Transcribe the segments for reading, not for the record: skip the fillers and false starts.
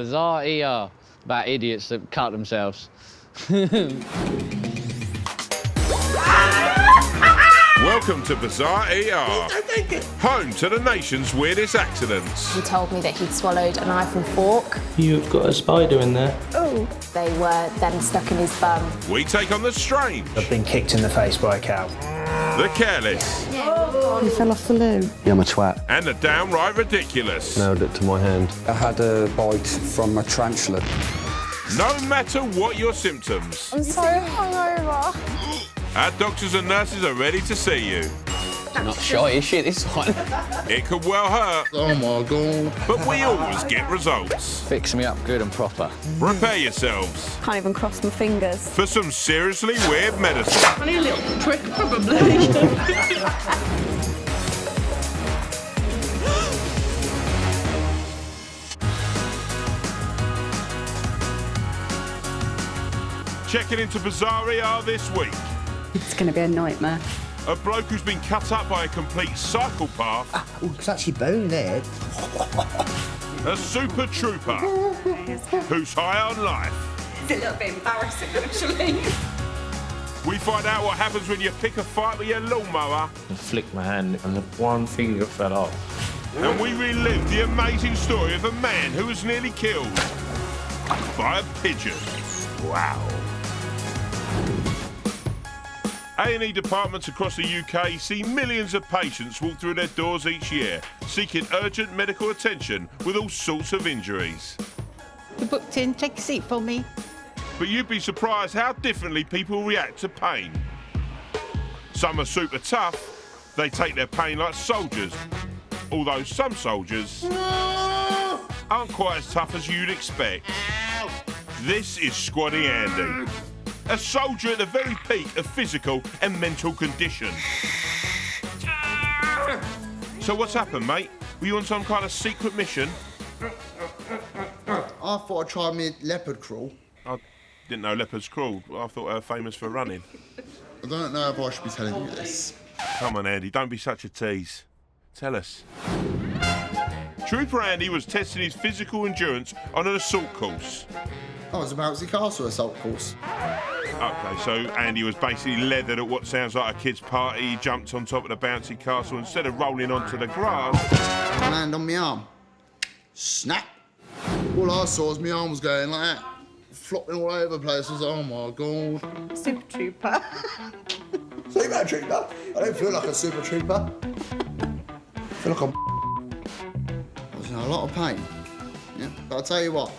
Bizarre ER about idiots that cut themselves. Welcome to Bizarre ER, home to the nation's weirdest accidents. He told me that he'd swallowed a knife and fork. You've got a spider in there. Oh. They were then stuck in his bum. We take on the strange, I've been kicked in the face by a cow. the careless, He fell off the loo. Yeah, I'm a twat. and the downright ridiculous. Nailed it to my hand. I had a bite from a tarantula. No matter what your symptoms, I'm so hungover. our doctors and nurses are ready to see you. Not shy, is she, this one? It could well hurt, Oh my God. but we always get results. Fix me up good and proper. Prepare yourselves Can't even cross my fingers. for some seriously weird medicine. Funny little trick, probably. Checking into Bizarre ER this week. It's going to be a nightmare. A bloke who's been cut up by a complete psychopath. Oh, there's actually bone there. A super trooper who's high on life. It's a little bit embarrassing, actually. We find out what happens when you pick a fight with your lawnmower. I flicked my hand and one finger fell off. And we relive the amazing story of a man who was nearly killed by a pigeon. Wow. A&E departments across the UK see millions of patients walk through their doors each year, seeking urgent medical attention with all sorts of injuries. You booked in, take a seat for me. But you'd be surprised how differently people react to pain. Some are super tough, they take their pain like soldiers. Although some soldiers aren't quite as tough as you'd expect. This is Squaddy Andy, a soldier at the very peak of physical and mental condition. So what's happened, mate? Were you on some kind of secret mission? I thought I'd try me leopard crawl. I didn't know leopards crawled. I thought they were famous for running. I don't know if I should be telling you this. Come on, Andy, don't be such a tease. Tell us. Trooper Andy was testing his physical endurance on an assault course. Oh, it was a Bouncy Castle assault course. Okay, so Andy was basically leathered at what sounds like a kid's party. He jumped on top of the bouncy castle instead of rolling onto the grass. Land on my arm. Snap. All I saw was my arm was going like that, flopping all over the place. I was like, oh my God. Super trooper. Super trooper? I don't feel like a super trooper. I feel like I was in a lot of pain. Yeah, but I'll tell you what,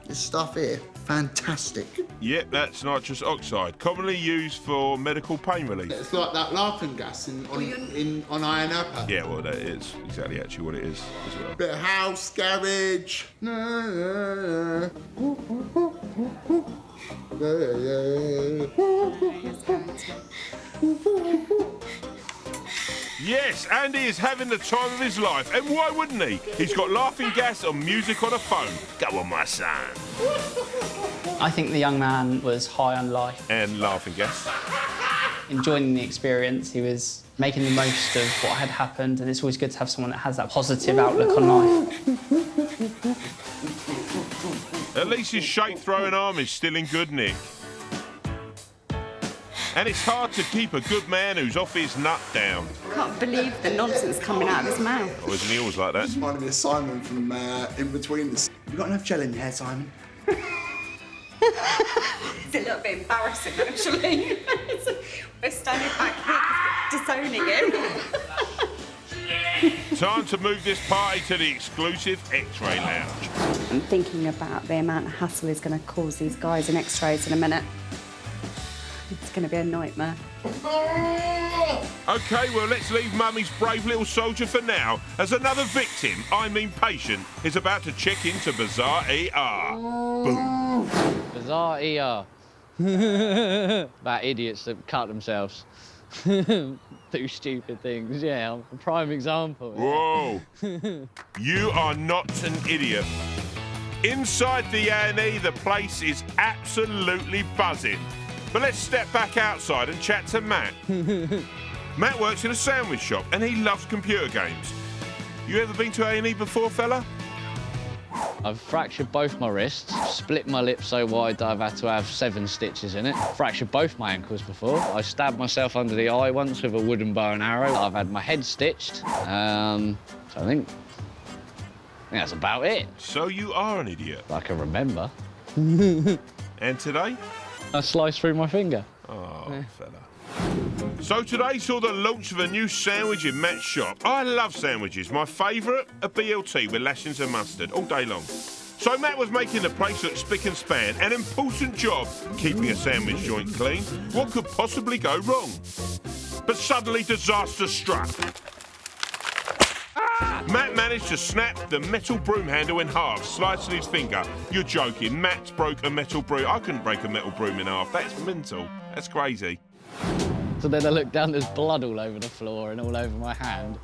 this stuff here, fantastic. Yep, that's nitrous oxide, commonly used for medical pain relief. It's like that laughing gas on Iron Upper. Yeah, well, that is exactly actually what it is as well. Bit of house, garage. Yes, Andy is having the time of his life, and why wouldn't he? He's got laughing gas and music on a phone. Go on, my son. I think the young man was high on life. And laughing gas. Enjoying the experience, he was making the most of what had happened, and it's always good to have someone that has that positive outlook on life. At least his shape-throwing arm is still in good nick. And it's hard to keep a good man who's off his nut down. I can't believe the nonsense coming out of his mouth. Oh, isn't he always like that? This reminded me of Simon from In Between This. Have you got enough gel in your hair, Simon? It's a little bit embarrassing, actually. We're standing back here disowning him. Time to move this party to the exclusive X-ray lounge. I'm thinking about the amount of hassle is going to cause these guys in X-rays in a minute. It's going to be a nightmare. OK, well, let's leave Mummy's brave little soldier for now, as another victim, I mean patient, is about to check into Bizarre ER. Boom. Bizarre ER. About idiots that cut themselves. Do stupid things, yeah, I'm a prime example. Whoa. You are not an idiot. Inside the A&E, the place is absolutely buzzing. But let's step back outside and chat to Matt. Matt works in a sandwich shop and he loves computer games. You ever been to A&E before, fella? I've fractured both my wrists, split my lip so wide that I've had to have 7 stitches in it, fractured both my ankles before. I stabbed myself under the eye once with a wooden bow and arrow. I've had my head stitched. So I think that's about it. So you are an idiot. I can remember. And today? I sliced through my finger. Oh, fella. So today saw the launch of a new sandwich in Matt's shop. I love sandwiches. My favourite, a BLT with lashings of mustard all day long. So Matt was making the place look spick and span. An important job, keeping a sandwich joint clean. What could possibly go wrong? But suddenly disaster struck. Matt managed to snap the metal broom handle in half, slicing his finger. You're joking. Matt broke a metal broom. I couldn't break a metal broom in half. That's mental. That's crazy. So then I looked down, there's blood all over the floor and all over my hand.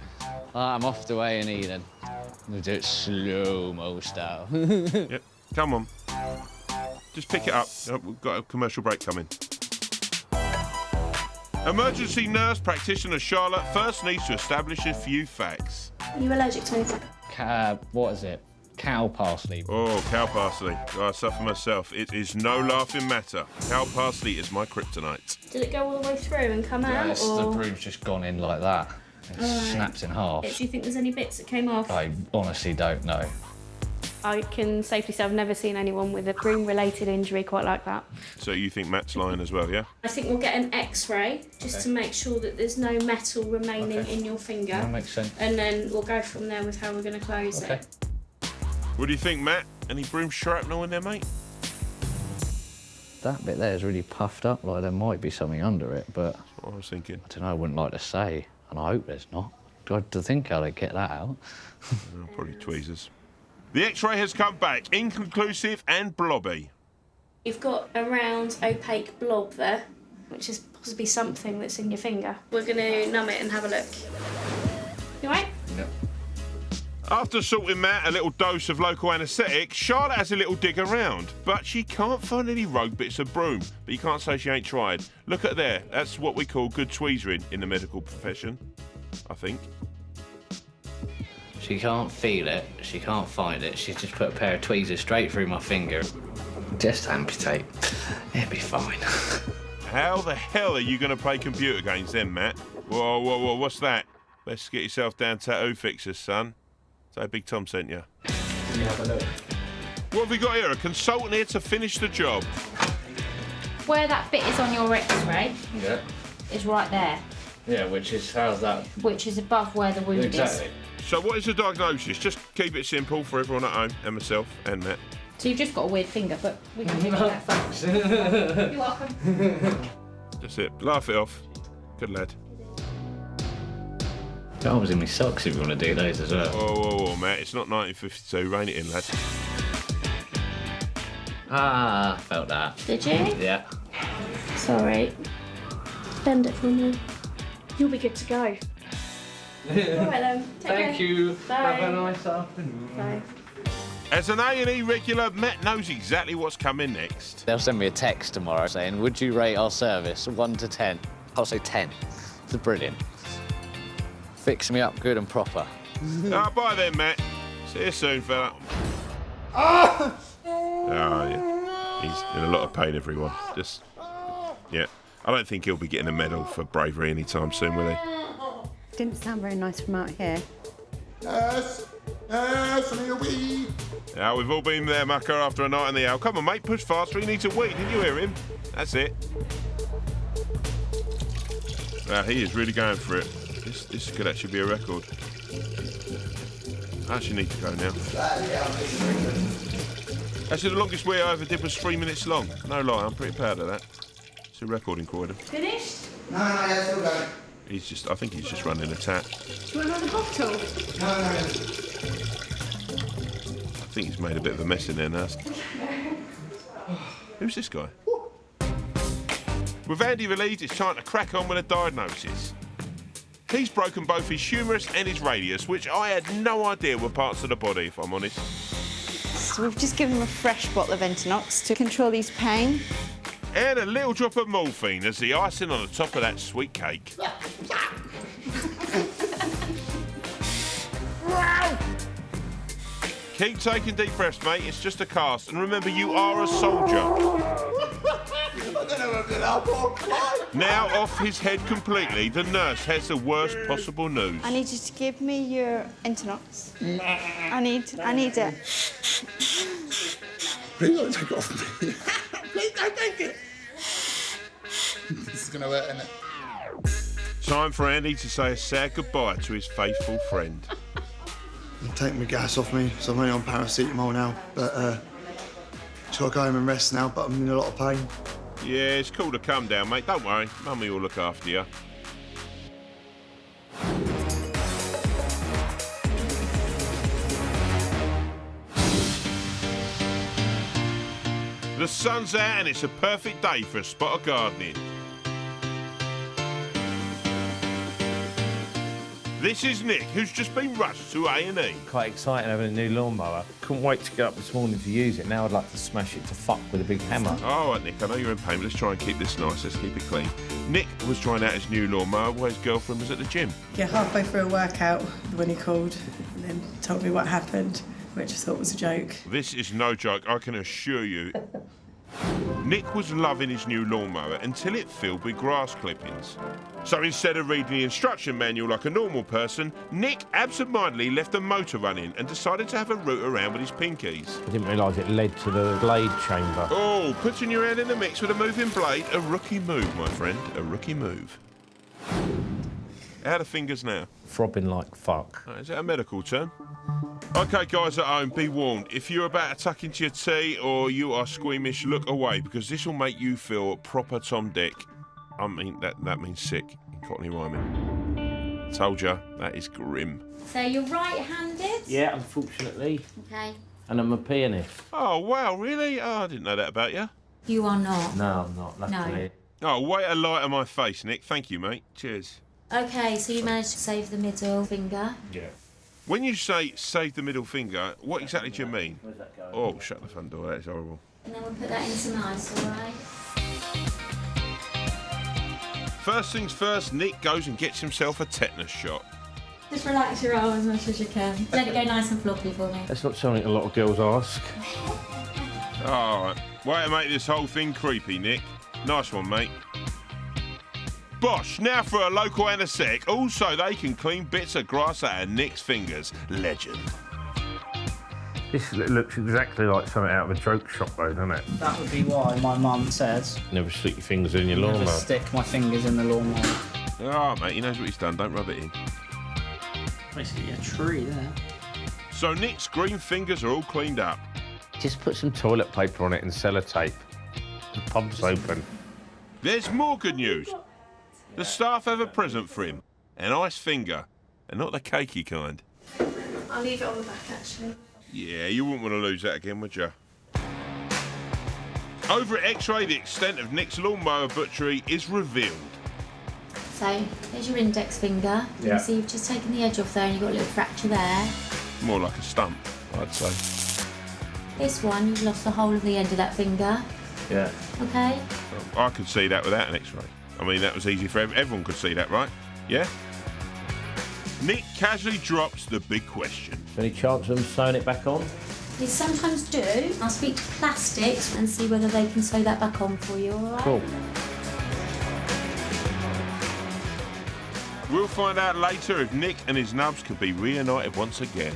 I'm off to A&E then. We'll do it slow-mo style. Yep, come on. Just pick it up. Oh, we've got a commercial break coming. Emergency nurse practitioner Charlotte first needs to establish a few facts. Are you allergic to anything? What is it? Cow parsley. Oh, cow parsley. I suffer myself. It is no laughing matter. Cow parsley is my kryptonite. Did it go all the way through and come out? The broom's just gone in like that. It snaps in half. Do you think there's any bits that came off? I honestly don't know. I can safely say I've never seen anyone with a broom-related injury quite like that. So you think Matt's lying as well, yeah? I think we'll get an X-ray just to make sure that there's no metal remaining in your finger. That makes sense. And then we'll go from there with how we're going to close it. What do you think, Matt? Any broom shrapnel in there, mate? That bit there is really puffed up, like there might be something under it, but... That's what I was thinking. I don't know, I wouldn't like to say, and I hope there's not. Do I have to think how they get that out? Probably tweezers. The X-ray has come back, inconclusive and blobby. You've got a round, opaque blob there, which is possibly something that's in your finger. We're going to numb it and have a look. You all right? Yep. After sorting Matt a little dose of local anaesthetic, Charlotte has a little dig around, but she can't find any rogue bits of broom. But you can't say she ain't tried. Look at there. That's what we call good tweezering in the medical profession, I think. She can't feel it, she can't find it. She's just put a pair of tweezers straight through my finger. Just amputate. It'll be fine. How the hell are you going to play computer games then, Matt? Whoa, whoa, whoa, what's that? Best get yourself down tattoo fixers, son. So Big Tom sent you. Can you have a look? What have we got here? A consultant here to finish the job. Where that bit is on your X-ray is right there. Yeah, which is, how's that? Which is above where the wound is. So what is the diagnosis? Just keep it simple for everyone at home, and myself, and Matt. So you've just got a weird finger, but we can give you that. Thanks. You're welcome. That's it. Laugh it off. Good lad. I was in my socks if you want to do those as well. Oh, Matt, it's not 1952. Rein it in, lad. Ah, felt that. Did you? Yeah. Sorry. Bend it for me. You'll be good to go. All right then. Thank you. Bye. Have a nice afternoon. Bye. As an A&E regular, Matt knows exactly what's coming next. They'll send me a text tomorrow saying, would you rate our service 1 to 10? I'll say 10. It's brilliant. Fix me up good and proper. Bye then, Matt. See you soon, fella. Oh, yeah. He's in a lot of pain, everyone. Yeah. I don't think he'll be getting a medal for bravery anytime soon, will he? Didn't sound very nice from out here. Yes, here we. Yeah, we've all been there, mucker, after a night in the owl. Come on, mate, push faster. He needs a wee. Didn't you hear him? That's it. He is really going for it. This could actually be a record. I actually need to go now. Actually, the longest wee I ever did was 3 minutes long. No lie, I'm pretty proud of that. It's a recording quarter. Finished? No, yeah, still going. I think he's just running a tap. Do you want another bottle? No. I think he's made a bit of a mess in there, Nurse. Who's this guy? With Andy relieved, it's time to crack on with a diagnosis. He's broken both his humerus and his radius, which I had no idea were parts of the body, if I'm honest. So we've just given him a fresh bottle of Entinox to control his pain. And a little drop of morphine as the icing on the top of that sweet cake. Keep taking deep breaths, mate. It's just a cast. And remember, you are a soldier. I don't know whether I'll cry. Now off his head completely, the nurse has the worst possible news. I need you to give me your internox. I need it. Please don't take it off me. Please don't take it. This is going to hurt, isn't it? Time for Andy to say a sad goodbye to his faithful friend. Take my gas off me, so I'm only on paracetamol now. But just got to go home and rest now, but I'm in a lot of pain. Yeah, it's cool to come down, mate. Don't worry. Mummy will look after you. The sun's out and it's a perfect day for a spot of gardening. This is Nick, who's just been rushed to A&E. Quite exciting having a new lawnmower. Couldn't wait to get up this morning to use it. Now I'd like to smash it to fuck with a big hammer. All right, Nick, I know you're in pain, but let's try and keep this nice. Let's keep it clean. Nick was trying out his new lawnmower while his girlfriend was at the gym. Yeah, halfway through a workout when he called and then told me what happened, which I thought was a joke. This is no joke, I can assure you. Nick was loving his new lawnmower until it filled with grass clippings. So instead of reading the instruction manual like a normal person, Nick absentmindedly left the motor running and decided to have a root around with his pinkies. I didn't realise it led to the blade chamber. Oh, putting your head in the mix with a moving blade, a rookie move, my friend, a rookie move. How are the fingers now? Throbbing like fuck. Is that a medical term? OK, guys at home, be warned. If you're about to tuck into your tea or you are squeamish, look away, because this will make you feel proper Tom Dick. I mean, that means sick in Cockney rhyming. Told ya, that is grim. So you're right-handed? Yeah, unfortunately. Okay. And I'm a pianist. Oh, wow, really? Oh, I didn't know that about you. You are not. No, I'm not, luckily. No. Oh, way a light on my face, Nick. Thank you, mate. Cheers. Okay, so you managed to save the middle finger. Yeah. When you say save the middle finger, what exactly do you mean? Where's that going? Oh, shut the front door. That is horrible. And then we'll put that in some ice, all right? First things first, Nick goes and gets himself a tetanus shot. Just relax your arm as much as you can. Let it go nice and floppy for me. That's not something a lot of girls ask. All right. Way to make this whole thing creepy, Nick. Nice one, mate. Bosh, now for a local anaesthetic. Also, they can clean bits of grass out of Nick's fingers. Legend. This looks exactly like something out of a joke shop, though, doesn't it? That would be why my mum says Never stick your fingers in your never lawnmower. stick my fingers in the lawnmower. Oh, mate, he knows what he's done. Don't rub it in. Basically a tree there. So Nick's green fingers are all cleaned up. Just put some toilet paper on it and sellotape. The pub's open. There's more good news. The staff have a present for him. An ice finger. And not the cakey kind. I'll leave it on the back, actually. Yeah, you wouldn't want to lose that again, would you? Over at X-Ray, the extent of Nick's lawnmower butchery is revealed. So, there's your index finger. You Yeah. can see you've just taken the edge off there and you've got a little fracture there. More like a stump, I'd say. This one, you've lost the whole of the end of that finger. Yeah. Okay? I could see that without an X-ray. I mean, that was easy for everyone could see that, right? Yeah? Nick casually drops the big question. Any chance of them sewing it back on? They sometimes do. I'll speak to plastics and see whether they can sew that back on for you, all right? Cool. We'll find out later if Nick and his nubs can be reunited once again.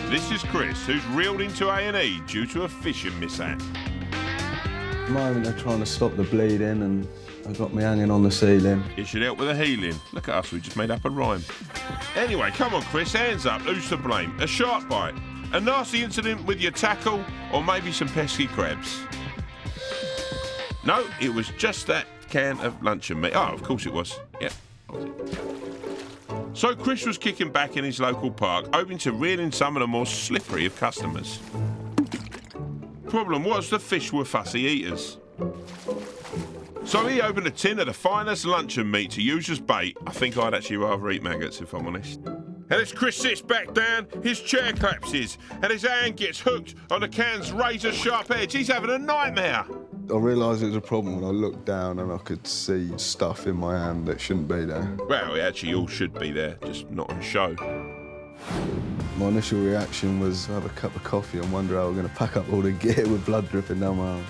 This is Chris, who's reeled into A&E due to a fishing mishap. At the moment they're trying to stop the bleeding and I've got me hanging on the ceiling. It should help with the healing. Look at us, we just made up a rhyme. Anyway, come on, Chris, hands up. Who's to blame? A shark bite, a nasty incident with your tackle, or maybe some pesky crabs? No, it was just that can of luncheon meat. Oh, of course it was. Yep. So Chris was kicking back in his local park, hoping to reel in some of the more slippery of customers. Problem was, the fish were fussy eaters. So he opened a tin of the finest luncheon meat to use as bait. I think I'd actually rather eat maggots, if I'm honest. And as Chris sits back down, his chair collapses and his hand gets hooked on the can's razor-sharp edge. He's having a nightmare. I realised it was a problem when I looked down and I could see stuff in my hand that shouldn't be there. Well, it actually all should be there, just not on show. My initial reaction was have a cup of coffee and wonder how we're going to pack up all the gear with blood dripping down my arm.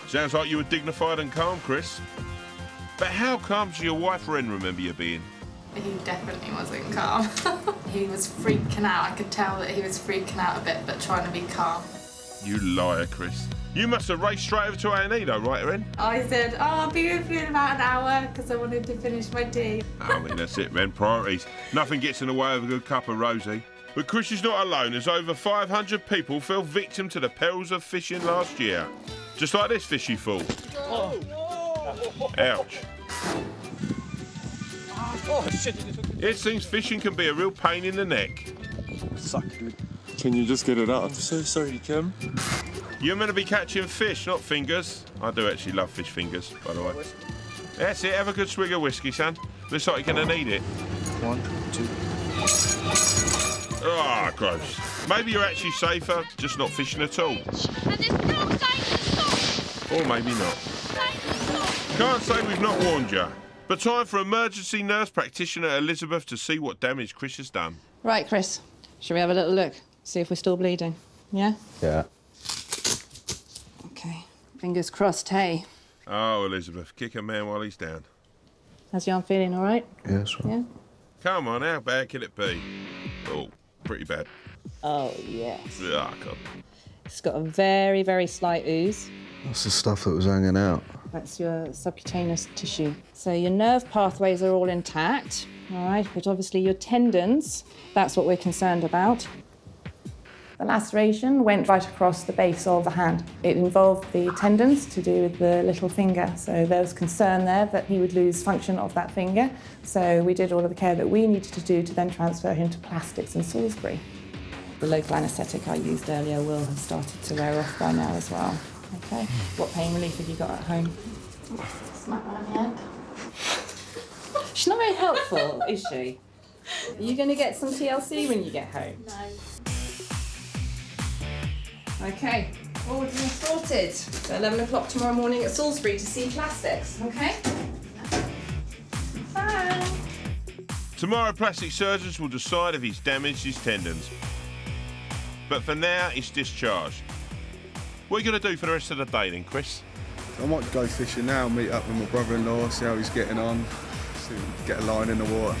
Sounds like you were dignified and calm, Chris. But how calm does your wife Ren remember you being? He definitely wasn't calm. He was freaking out. I could tell that he was freaking out a bit, but trying to be calm. You liar, Chris. You must have raced straight over to A&E though, right, Ren? I said, I'll be with you in about an hour because I wanted to finish my tea. I mean, that's it, Ren. Priorities. Nothing gets in the way of a good cup of rosé. But Chris is not alone, as over 500 people fell victim to the perils of fishing last year. Just like this fishy fool. Ouch. Oh, shit. It seems fishing can be a real pain in the neck. Suck. Can you just get it out? I'm so sorry, Kim. You're meant to be catching fish, not fingers. I do actually love fish fingers, by the way. That's it, have a good swig of whiskey, son. Looks like you're gonna need it. 1, 2. Ah, gross. Maybe you're actually safer, just not fishing at all. Or maybe not. Can't say we've not warned you. But time for emergency nurse practitioner Elizabeth to see what damage Chris has done. Right, Chris. Shall we have a little look? See if we're still bleeding. Yeah? Yeah. Okay. Fingers crossed, hey? Oh, Elizabeth, kick a man while he's down. How's your arm feeling, all right? Yes, Yeah? Come on, how bad can it be? Oh, pretty bad. Oh, yes. Ah, God. It's got a very, very slight ooze. That's the stuff that was hanging out. That's your subcutaneous tissue. So your nerve pathways are all intact, all right? But obviously your tendons, that's what we're concerned about. The laceration went right across the base of the hand. It involved the tendons to do with the little finger. So there was concern there that he would lose function of that finger. So we did all of the care that we needed to do to then transfer him to plastics in Salisbury. The local anaesthetic I used earlier will have started to wear off by now as well. Okay. What pain relief have you got at home? Smack on the end. She's not very helpful, is she? Are you going to get some TLC when you get home? No. Okay, all been sorted. So 11 o'clock tomorrow morning at Salisbury to see plastics, okay? Bye. Tomorrow, plastic surgeons will decide if he's damaged his tendons. But for now, he's discharged. What are you going to do for the rest of the day then, Chris? I might go fishing now, meet up with my brother-in-law, see how he's getting on, see if we can get a line in the water.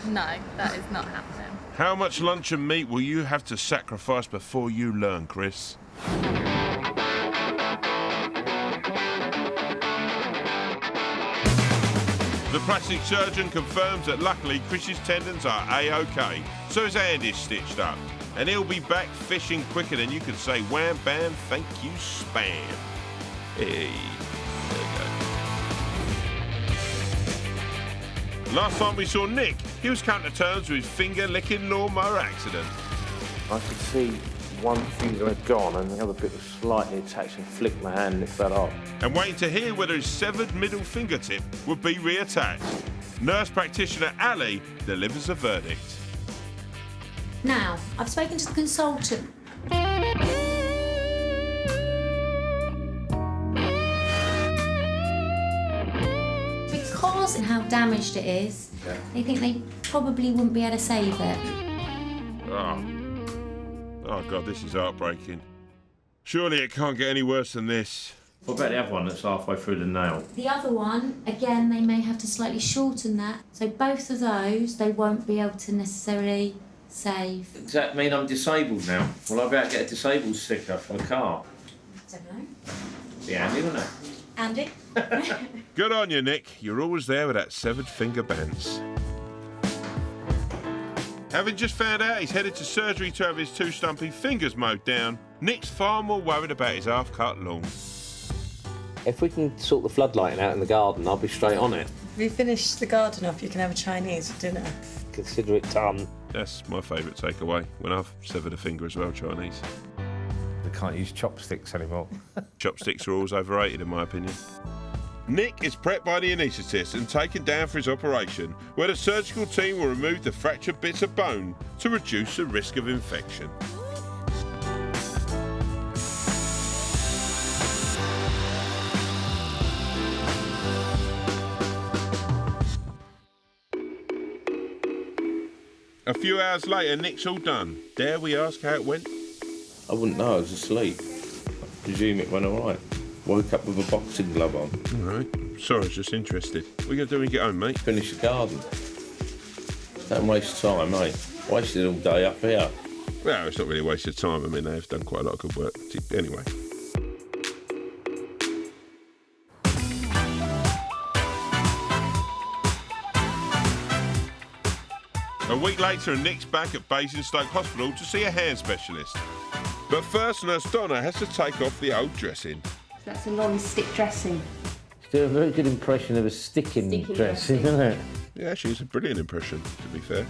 No, that is not happening. How much lunch and meat will you have to sacrifice before you learn, Chris? The plastic surgeon confirms that luckily Chris's tendons are A-OK, so his hand is stitched up. And he'll be back fishing quicker than you can say wham bam, thank you, spam. Hey, there we go. Last time we saw Nick, he was coming to terms with his finger-licking lawnmower accident. I could see one finger had gone and the other bit was slightly attached and flicked my hand and it fell off. And waiting to hear whether his severed middle fingertip would be reattached. Nurse practitioner Ali delivers a verdict. Now, I've spoken to the consultant. Because of how damaged it is, they think they probably wouldn't be able to save it. Oh God, this is heartbreaking. Surely it can't get any worse than this. What about the other one that's halfway through the nail? The other one, again, they may have to slightly shorten that. So both of those, they won't be able to necessarily save. Does that mean I'm disabled now? Will I be able to get a disabled sticker for a car? I don't know. Be handy, wouldn't it? Andy? Good on you, Nick. You're always there with that severed finger bends. Having just found out he's headed to surgery to have his two stumpy fingers mowed down, Nick's far more worried about his half-cut lawn. If we can sort the floodlighting out in the garden, I'll be straight on it. If you finish the garden off, you can have a Chinese for dinner. Consider it done. That's my favourite takeaway, when I've severed a finger as well, Chinese. They can't use chopsticks anymore. Chopsticks are always overrated, in my opinion. Nick is prepped by the anaesthetist and taken down for his operation, where the surgical team will remove the fractured bits of bone to reduce the risk of infection. A few hours later, Nick's all done. Dare we ask how it went? I wouldn't know, I was asleep. I presume it went all right. Woke up with a boxing glove on. All right. Sorry, I was just interested. What are you going to do when you get home, mate? Finish the garden. Don't waste time, mate. Wasted all day up here. Well, it's not really a waste of time. I mean, they've done quite a lot of good work. Anyway. A week later, and Nick's back at Basingstoke Hospital to see a hand specialist. But first, Nurse Donna has to take off the old dressing. That's a non-stick dressing. Still a very good impression of a sticking dressing, isn't it? Yeah, actually, it's a brilliant impression, to be fair.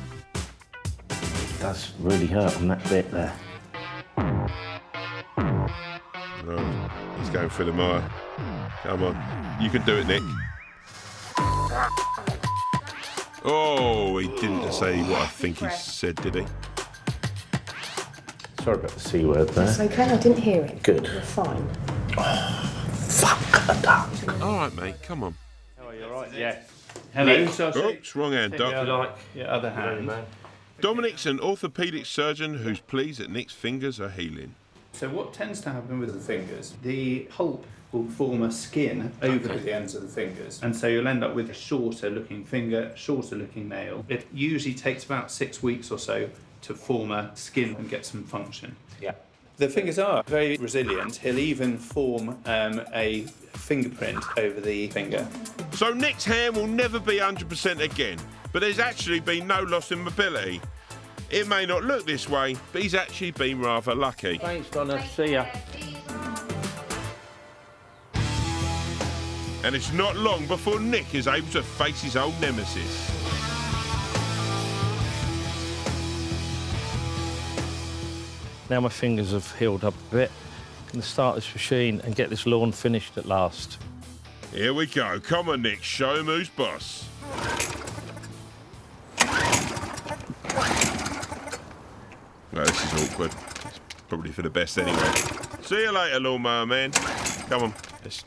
It does really hurt on that bit there. Oh, he's going through the mire. Come on, you can do it, Nick. Oh, he didn't say what I think he said, did he? Sorry about the C word there. It's okay, I didn't hear it. Good. You're fine. Fuck a duck. All right, mate, come on. Oh, you're right, yeah. Hello. Oops, wrong hand, Doc. Like your other hand. Dominic's an orthopaedic surgeon who's pleased that Nick's fingers are healing. So what tends to happen with the fingers, the pulp will form a skin over the ends of the fingers, and so you'll end up with a shorter looking finger, shorter looking nail. It usually takes about 6 weeks or so to form a skin and get some function. Yeah. The fingers are very resilient. He'll even form a fingerprint over the finger. So Nick's hand will never be 100% again, but there's actually been no loss in mobility. It may not look this way, but he's actually been rather lucky. Thanks, Donna. See ya. And it's not long before Nick is able to face his old nemesis. Now my fingers have healed up a bit. I'm going to start this machine and get this lawn finished at last. Here we go. Come on, Nick. Show him who's boss. Well, this is awkward. It's probably for the best anyway. See you later, lawnmower man. Come on. This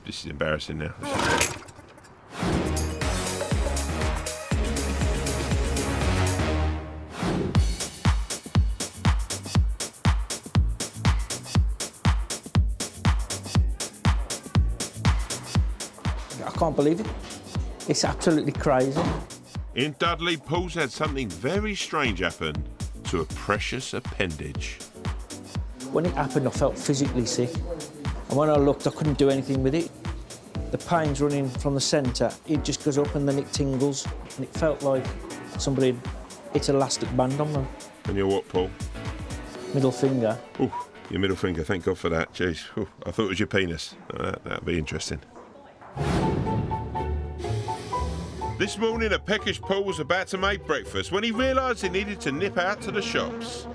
is embarrassing now. I can't believe it. It's absolutely crazy. In Dudley, Paul's had something very strange happen to a precious appendage. When it happened, I felt physically sick. And when I looked, I couldn't do anything with it. The pain's running from the centre. It just goes up and then it tingles. And it felt like somebody had hit an elastic band on them. And your what, Paul? Middle finger. Ooh, your middle finger. Thank God for that. Jeez. Ooh, I thought it was your penis. That'd be interesting. This morning, a peckish Paul was about to make breakfast when he realised he needed to nip out to the shops.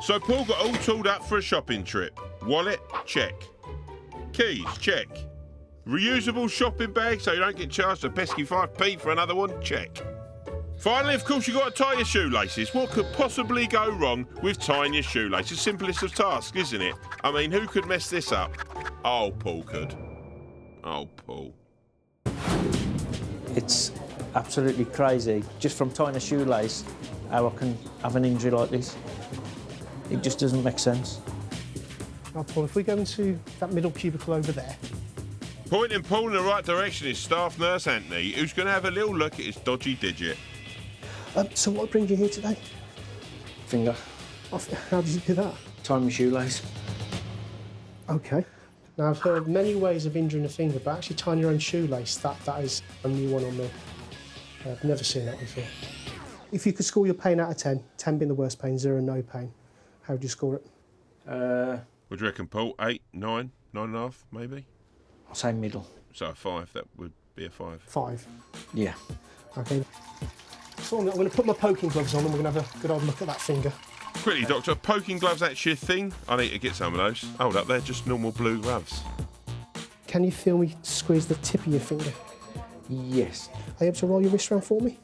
So Paul got all tooled up for a shopping trip. Wallet, check. Keys, check. Reusable shopping bag so you don't get charged a pesky 5p for another one, check. Finally, of course, you've got to tie your shoelaces. What could possibly go wrong with tying your shoelaces? Simplest of tasks, isn't it? I mean, who could mess this up? Oh, Paul could. Oh, Paul. It's absolutely crazy. Just from tying a shoelace, how I can have an injury like this. It just doesn't make sense. Now, Paul, if we go into that middle cubicle over there. Pointing Paul in the right direction is staff nurse Anthony, who's going to have a little look at his dodgy digit. So what brings you here today? Finger. How did you do that? Tying my shoelace. OK. Now, I've heard many ways of injuring a finger, but actually tying your own shoelace, that is a new one on me. I've never seen that before. If you could score your pain out of 10, 10 being the worst pain, 0 no pain, how would you score it? What do you reckon, Paul? 8, 9, 9.5, maybe? I'll say middle. So a 5, that would be a 5. 5? Yeah. OK. So I'm going to put my poking gloves on and we're going to have a good old look at that finger. Quickly, Doctor, poking gloves actually a thing? I need to get some of those. Hold up, they're just normal blue gloves. Can you feel me squeeze the tip of your finger? Yes. Are you able to roll your wrist around for me?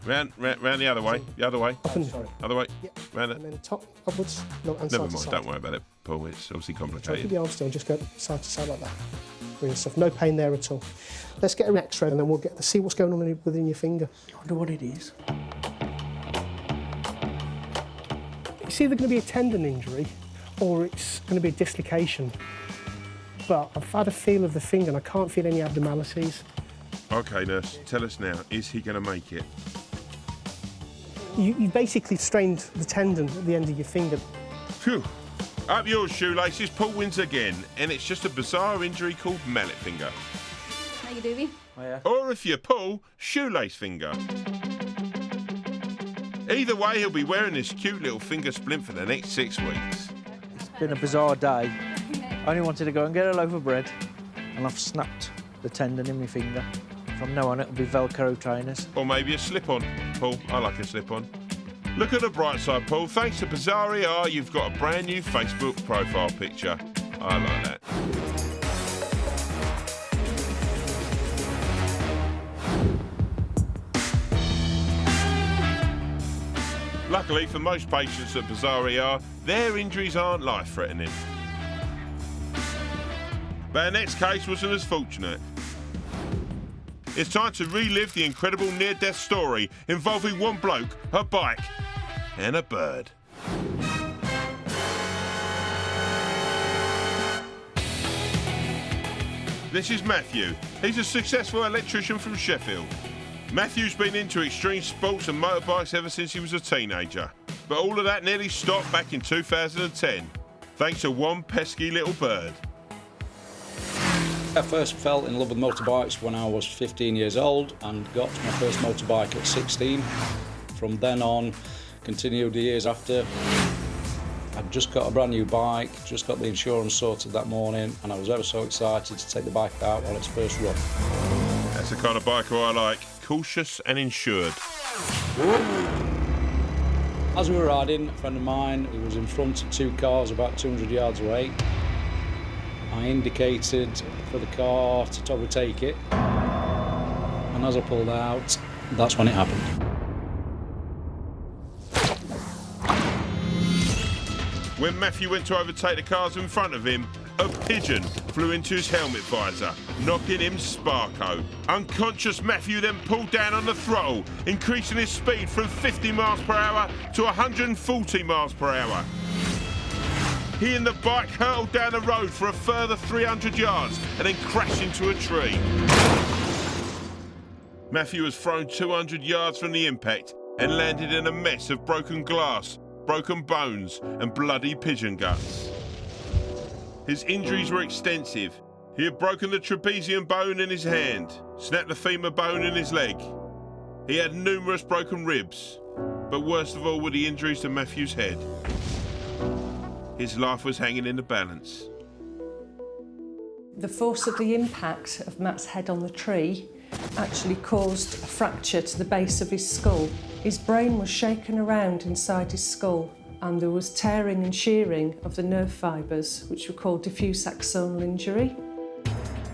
Round the other way. The other way. Up and Other way. Yeah. Round it. And then top, upwards, no, and Never side to mind, side. don't worry about it, Paul. It's obviously Try to keep complicated. the arm still and just go side to side like that. Brilliant stuff. No pain there at all. Let's get an X-ray and then we'll see what's going on within your finger. I wonder what it is. It's either going to be a tendon injury or it's going to be a dislocation. But I've had a feel of the finger and I can't feel any abnormalities. OK, nurse, tell us now, is he going to make it? You basically strained the tendon at the end of your finger. Phew. Up yours, Shoelaces. Paul wins again, and it's just a bizarre injury called mallet finger. How you doing? Or if you pull, shoelace finger. Either way, he'll be wearing this cute little finger splint for the next 6 weeks. It's been a bizarre day. I only wanted to go and get a loaf of bread, and I've snapped the tendon in my finger. From now on, it'll be Velcro trainers. Or maybe a slip-on. Paul, I like a slip-on. Look at the bright side, Paul. Thanks to Bizarre ER, you've got a brand new Facebook profile picture. I like that. Luckily for most patients at Bizarre ER, their injuries aren't life-threatening. But our next case wasn't as fortunate. It's time to relive the incredible near-death story involving one bloke, a bike, and a bird. This is Matthew. He's a successful electrician from Sheffield. Matthew's been into extreme sports and motorbikes ever since he was a teenager. But all of that nearly stopped back in 2010, thanks to one pesky little bird. I first fell in love with motorbikes when I was 15 years old and got my first motorbike at 16. From then on, continued the years after. I'd just got a brand new bike, just got the insurance sorted that morning, and I was ever so excited to take the bike out on its first run. That's the kind of biker I like, cautious and insured. As we were riding, a friend of mine who was in front of 2 cars about 200 yards away, I indicated for the car to overtake it, and as I pulled out, that's when it happened. When Matthew went to overtake the cars in front of him, a pigeon flew into his helmet visor, knocking him sparko. Unconscious, Matthew then pulled down on the throttle, increasing his speed from 50 miles per hour to 140 miles per hour. He and the bike hurtled down the road for a further 300 yards and then crashed into a tree. Matthew was thrown 200 yards from the impact and landed in a mess of broken glass, broken bones and bloody pigeon guts. His injuries were extensive. He had broken the trapezium bone in his hand, snapped the femur bone in his leg. He had numerous broken ribs, but worst of all were the injuries to Matthew's head. His life was hanging in the balance. The force of the impact of Matt's head on the tree actually caused a fracture to the base of his skull. His brain was shaken around inside his skull, and there was tearing and shearing of the nerve fibres, which were called diffuse axonal injury.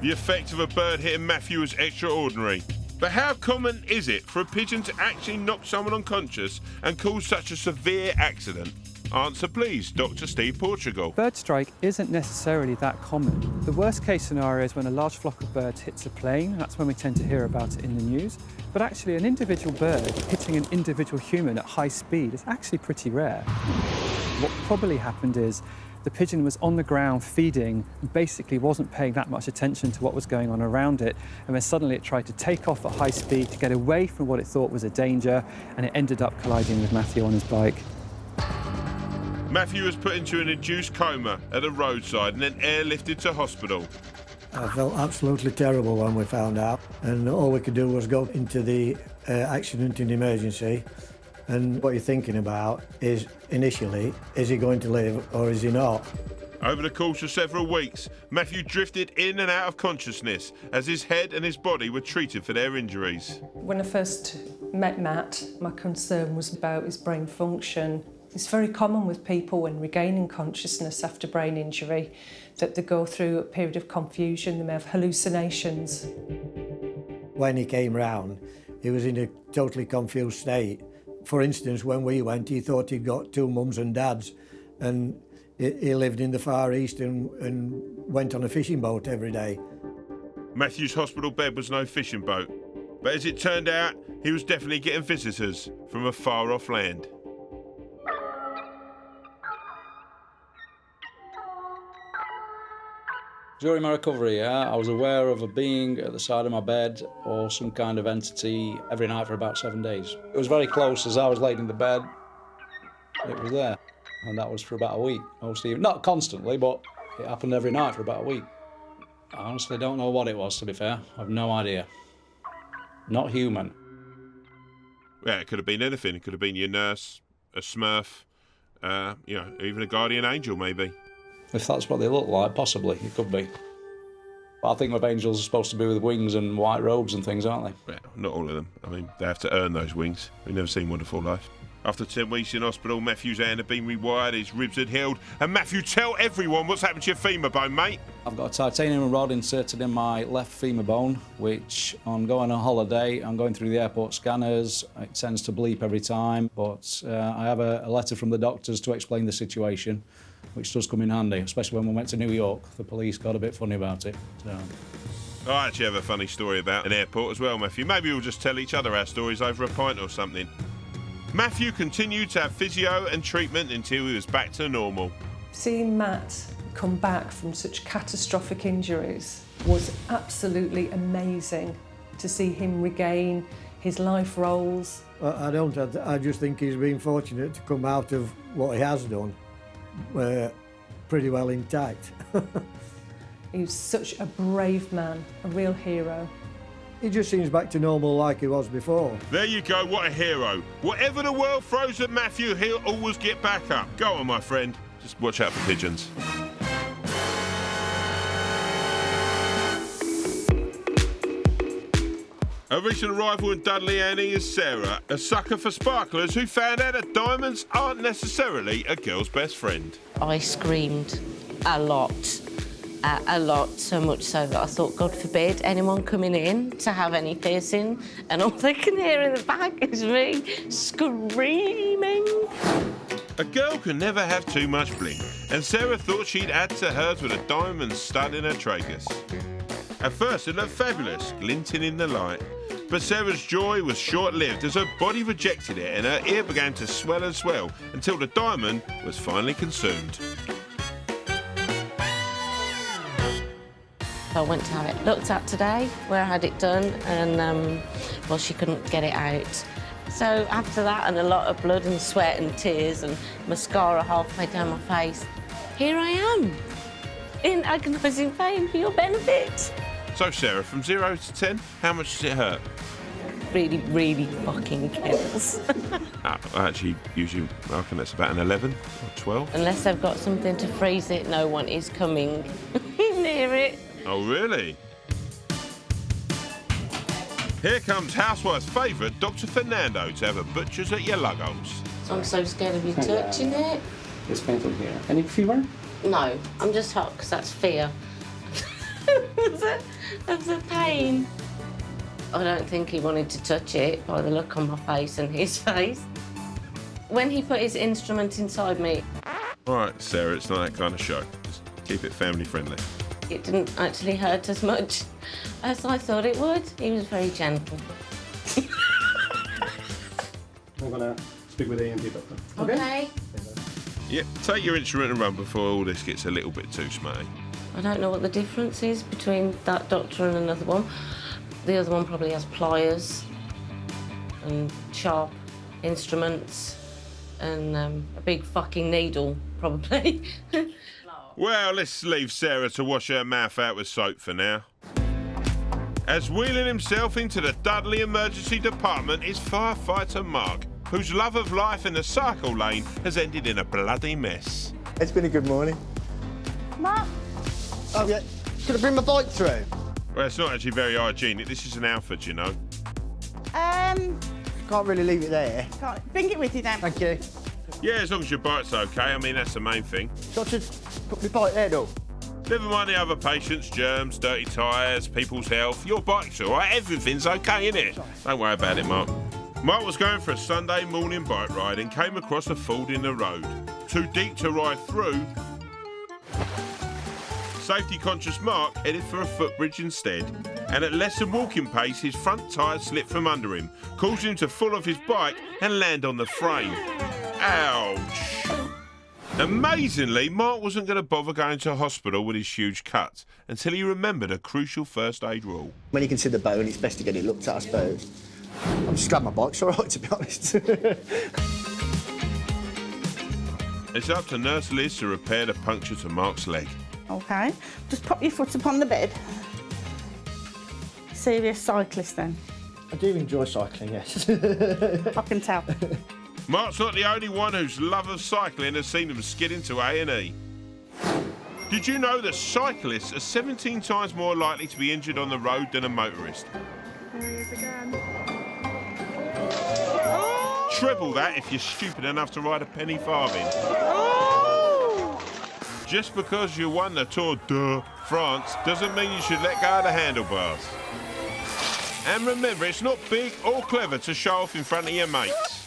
The effect of a bird hitting Matthew was extraordinary. But how common is it for a pigeon to actually knock someone unconscious and cause such a severe accident? Answer please, Dr. Steve Portugal. Bird strike isn't necessarily that common. The worst case scenario is when a large flock of birds hits a plane. That's when we tend to hear about it in the news. But actually an individual bird hitting an individual human at high speed is actually pretty rare. What probably happened is the pigeon was on the ground feeding and basically wasn't paying that much attention to what was going on around it, and then suddenly it tried to take off at high speed to get away from what it thought was a danger, and it ended up colliding with Matthew on his bike. Matthew was put into an induced coma at the roadside and then airlifted to hospital. I felt absolutely terrible when we found out, and all we could do was go into the accident and emergency. And what you're thinking about is, initially, is he going to live or is he not? Over the course of several weeks, Matthew drifted in and out of consciousness as his head and his body were treated for their injuries. When I first met Matt, my concern was about his brain function. It's very common with people when regaining consciousness after brain injury that they go through a period of confusion, they may have hallucinations. When he came round, he was in a totally confused state. For instance, when we went, he thought he'd got two mums and dads, and he lived in the Far East and went on a fishing boat every day. Matthew's hospital bed was no fishing boat, but as it turned out, he was definitely getting visitors from a far-off land. During my recovery, I was aware of a being at the side of my bed or some kind of entity every night for about 7 days. It was very close. As I was laid in the bed, it was there. And that was for about a week. Mostly, not constantly, but it happened every night for about a week. I honestly don't know what it was, to be fair. I've no idea. Not human. Yeah, it could have been anything. It could have been your nurse, a smurf, even a guardian angel, maybe. If that's what they look like, possibly, it could be. But I think my angels are supposed to be with wings and white robes and things, aren't they? Well, not all of them. I mean, they have to earn those wings. We've never seen Wonderful Life. After 10 weeks in hospital, Matthew's hand had been rewired, his ribs had healed. And Matthew, tell everyone what's happened to your femur bone, mate. I've got a titanium rod inserted in my left femur bone, which I'm going on holiday, I'm going through the airport scanners. It tends to bleep every time, but I have a letter from the doctors to explain the situation, which does come in handy, especially when we went to New York. The police got a bit funny about it. So. I actually have a funny story about an airport as well, Matthew. Maybe we'll just tell each other our stories over a pint or something. Matthew continued to have physio and treatment until he was back to normal. Seeing Matt come back from such catastrophic injuries was absolutely amazing. To see him regain his life roles. I just think he's been fortunate to come out of what he has done pretty well intact. He was such a brave man, a real hero. He just seems back to normal like he was before. There you go, what a hero. Whatever the world throws at Matthew, he'll always get back up. Go on, my friend. Just watch out for pigeons. A recent arrival in Dudley Annie is Sarah, a sucker for sparklers who found out that diamonds aren't necessarily a girl's best friend. I screamed a lot, so much so that I thought, God forbid anyone coming in to have any piercing, and all they can hear in the back is me screaming. A girl can never have too much bling, and Sarah thought she'd add to hers with a diamond stud in her tragus. At first it looked fabulous, glinting in the light. But Sarah's joy was short-lived as her body rejected it and her ear began to swell and swell until the diamond was finally consumed. I went to have it looked at today, where I had it done, and, she couldn't get it out. So after that, and a lot of blood and sweat and tears and mascara halfway down my face, here I am, in agonising pain for your benefit. So, Sarah, from 0 to 10, how much does it hurt? Really, really fucking kills. I actually usually reckon that's about an 11 or 12. Unless they've got something to freeze it, no one is coming near it. Oh, really? Here comes Housewife's favourite, Dr. Fernando, to have a butcher's at your lugholes. I'm so scared of you touching it. It's painful here. Any fever? No, I'm just hot because that's fear. of the pain. I don't think he wanted to touch it by the look on my face and his face. When he put his instrument inside me... All right, Sarah, it's not that kind of show. Just keep it family friendly. It didn't actually hurt as much as I thought it would. He was very gentle. I'm going to speak with the ENT doctor. Okay. Yep, take your instrument and run before all this gets a little bit too smarty. I don't know what the difference is between that doctor and another one. The other one probably has pliers and sharp instruments and a big fucking needle, probably. Well, let's leave Sarah to wash her mouth out with soap for now. As wheeling himself into the Dudley Emergency Department is firefighter Mark, whose love of life in the cycle lane has ended in a bloody mess. It's been a good morning. Mark? Oh, yeah. Could I bring my bike through? Well, it's not actually very hygienic. This is an Alfred, you know. Can't really leave it there. Bring it with you then. Thank you. Yeah, as long as your bike's okay. I mean, that's the main thing. So I just put my bike there, though. Never mind the other patients, germs, dirty tyres, people's health. Your bike's all right. Everything's okay, innit? Don't worry about it, Mark. Mark was going for a Sunday morning bike ride and came across a ford in the road. Too deep to ride through. Safety-conscious Mark headed for a footbridge instead, and at less than walking pace, his front tyre slipped from under him, causing him to fall off his bike and land on the frame. Ouch! Amazingly, Mark wasn't going to bother going to hospital with his huge cut until he remembered a crucial first aid rule. When you can see the bone, it's best to get it looked at, I suppose. I'm just glad my bike's all right, to be honest. It's up to Nurse Liz to repair the puncture to Mark's leg. OK, just pop your foot upon the bed. Serious cyclist, then. I do enjoy cycling, yes. I can tell. Mark's not the only one whose love of cycling has seen him skid into A&E. Did you know that cyclists are 17 times more likely to be injured on the road than a motorist? There he is again. Treble that if you're stupid enough to ride a penny farthing. Just because you won the Tour de France doesn't mean you should let go of the handlebars. And remember, it's not big or clever to show off in front of your mates.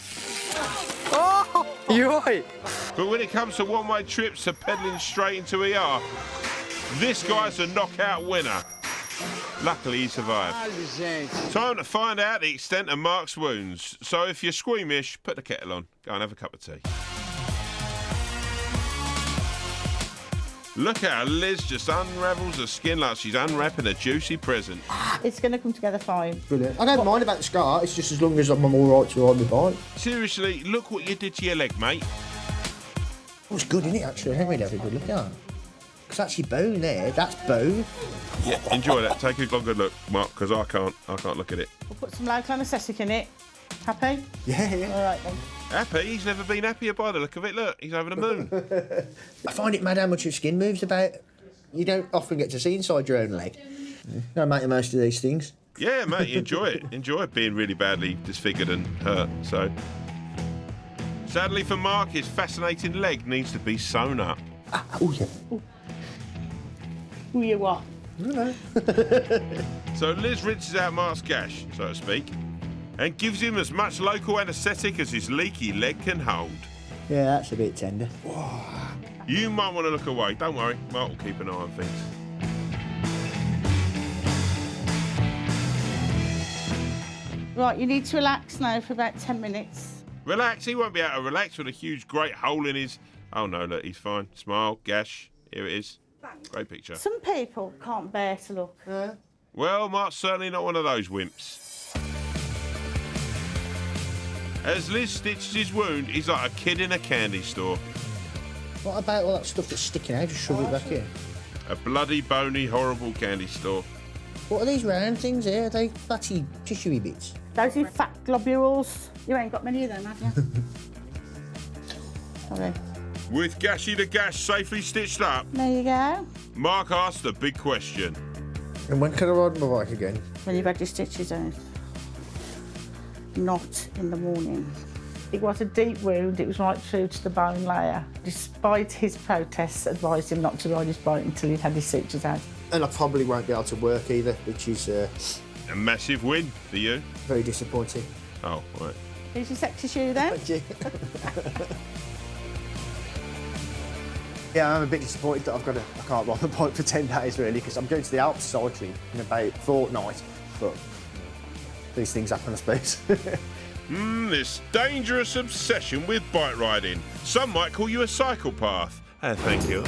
Oh, you're right. But when it comes to one-way trips to pedalling straight into ER, this guy's a knockout winner. Luckily, he survived. Time to find out the extent of Mark's wounds. So if you're squeamish, put the kettle on. Go and have a cup of tea. Look at how Liz just unravels the skin like she's unwrapping a juicy present. It's going to come together fine. Brilliant. I don't mind about the scar, it's just as long as I'm all right to ride my bike. Seriously, look what you did to your leg, mate. Oh, it's good, isn't it, actually? I haven't really had a good look at it. It's actually bone there, that's bone. Yeah, enjoy that. Take a good look, Mark, because I can't look at it. We'll put some local anaesthetic in it. Happy? Yeah, yeah. All right, then. Happy? He's never been happier by the look of it. Look, he's over the moon. I find it mad how much your skin moves about. You don't often get to see inside your own leg. Gotta make the most of these things. Yeah, mate, you enjoy it. Enjoy being really badly disfigured and hurt, so... Sadly for Mark, his fascinating leg needs to be sewn up. Oh, yeah. Who you what? So Liz rinses out Mark's gash, so to speak, and gives him as much local anaesthetic as his leaky leg can hold. Yeah, that's a bit tender. You might want to look away. Don't worry, Mark will keep an eye on things. Right, you need to relax now for about 10 minutes. Relax, he won't be able to relax with a huge, great hole in his... Oh, no, look, he's fine. Smile, gash, here it is. Great picture. Some people can't bear to look. Well, Mark's certainly not one of those wimps. As Liz stitches his wound, he's like a kid in a candy store. What about all that stuff that's sticking out? Just shove it back in. A bloody, bony, horrible candy store. What are these round things here? Are they fatty, tissuey bits? Those are fat globules. You ain't got many of them, have you? Sorry. With Gashy the Gash safely stitched up, There you go. Mark asked the big question. And when can I ride my bike again? When you've had your stitches out. Not in the morning. It was a deep wound. It was right through to the bone layer. Despite his protests, advised him not to ride his bike until he'd had his stitches out. And I probably won't be able to work either, which is... A massive win for you. Very disappointing. Oh, right. Here's your sexy shoe then. Thank you. Yeah, I'm a bit disappointed that I can't ride my bike for 10 days really, because I'm going to the Alps cycling in about a fortnight, but these things happen, I suppose. This dangerous obsession with bike riding. Some might call you a psychopath. Thank you.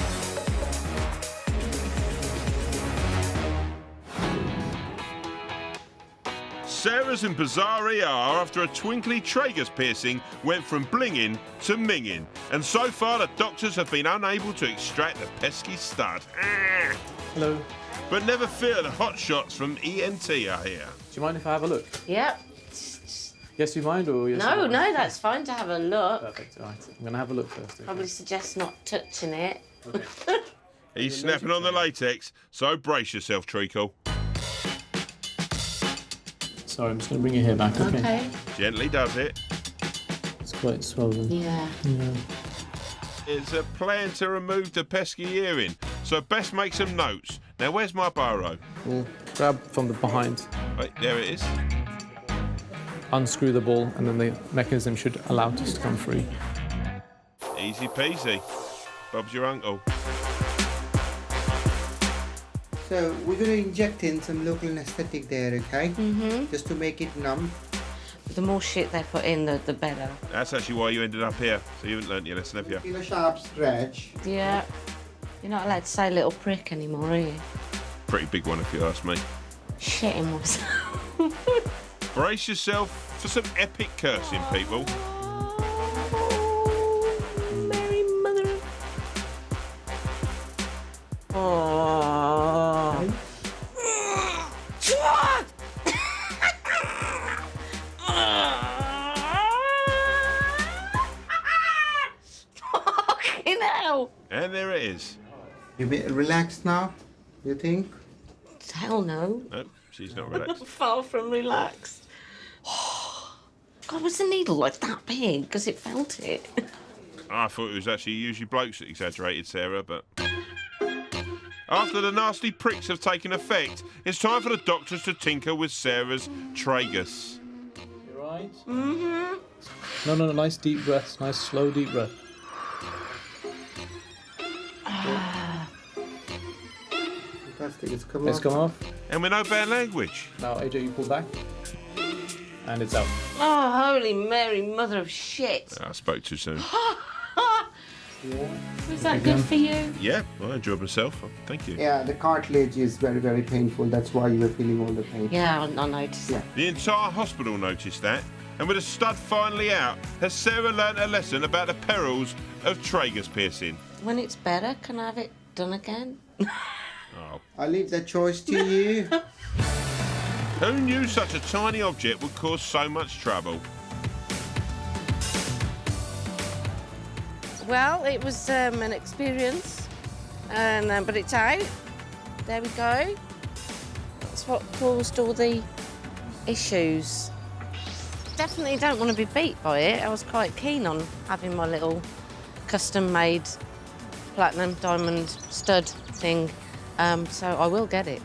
Sarah's in bizarre ER after a twinkly tragus piercing went from blinging to minging. And so far, the doctors have been unable to extract the pesky stud. Hello. But never fear, the hot shots from ENT are here. Do you mind if I have a look? Yep. Yes, you mind or yes? No, that's fine to have a look. Perfect. All right. I'm going to have a look first. Okay. Probably suggest not touching it. Okay. He's snapping on the latex, so brace yourself, Treacle. Sorry, I'm just going to bring your hair back, okay? Gently does it. It's quite swollen. Yeah. It's a plan to remove the pesky earring, so best make some notes. Now, where's my biro? We'll grab from the behind, Right, there it is. unscrew the ball, and then the mechanism should allow us to come free. Easy peasy. Bob's your uncle. So we're going to inject in some local anaesthetic there, okay? Mm-hmm. Just to make it numb. The more shit they put in, the better. That's actually why you ended up here. So you haven't learnt your lesson, have you? Feel a sharp scratch. Yeah. You're not allowed to say little prick anymore, are you? Pretty big one, if you ask me. Shitting myself. Brace yourself for some epic cursing, people. Mary, mother of... Oh. Fucking hell! And there it is. You a bit relaxed now, you think? Hell no. Nope, she's not relaxed. Far from relaxed. God, was the needle like that big? Because it felt it. I thought it was actually usually blokes that exaggerated, Sarah, but... After the nasty pricks have taken effect, it's time for the doctors to tinker with Sarah's Tragus. You right? Mm-hmm. No, nice deep breaths, nice slow deep breath. Fantastic, it's come It's off. come off. And with no bad language. Now, AJ, you pull back. And it's out. Oh, holy Mary, mother of shit. I spoke too soon. Was that good for you? Yeah, I enjoyed myself. Thank you. Yeah, the cartilage is very, very painful. That's why you were feeling all the pain. Yeah, I noticed. Yeah. The entire hospital noticed that. And with a stud finally out, has Sarah learnt a lesson about the perils of tragus piercing? When it's better, can I have it done again? Oh. I'll leave that choice to you. Who knew such a tiny object would cause so much trouble? Well, it was an experience, and but it's out. There we go. That's what caused all the issues. Definitely don't want to be beat by it. I was quite keen on having my little custom-made platinum diamond stud thing, so I will get it.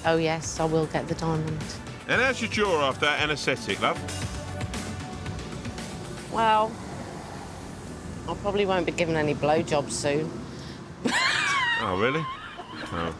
Oh yes, I will get the diamond. And how's your jaw after that anaesthetic, love? Well, I probably won't be given any blowjobs soon. Oh, really? Oh.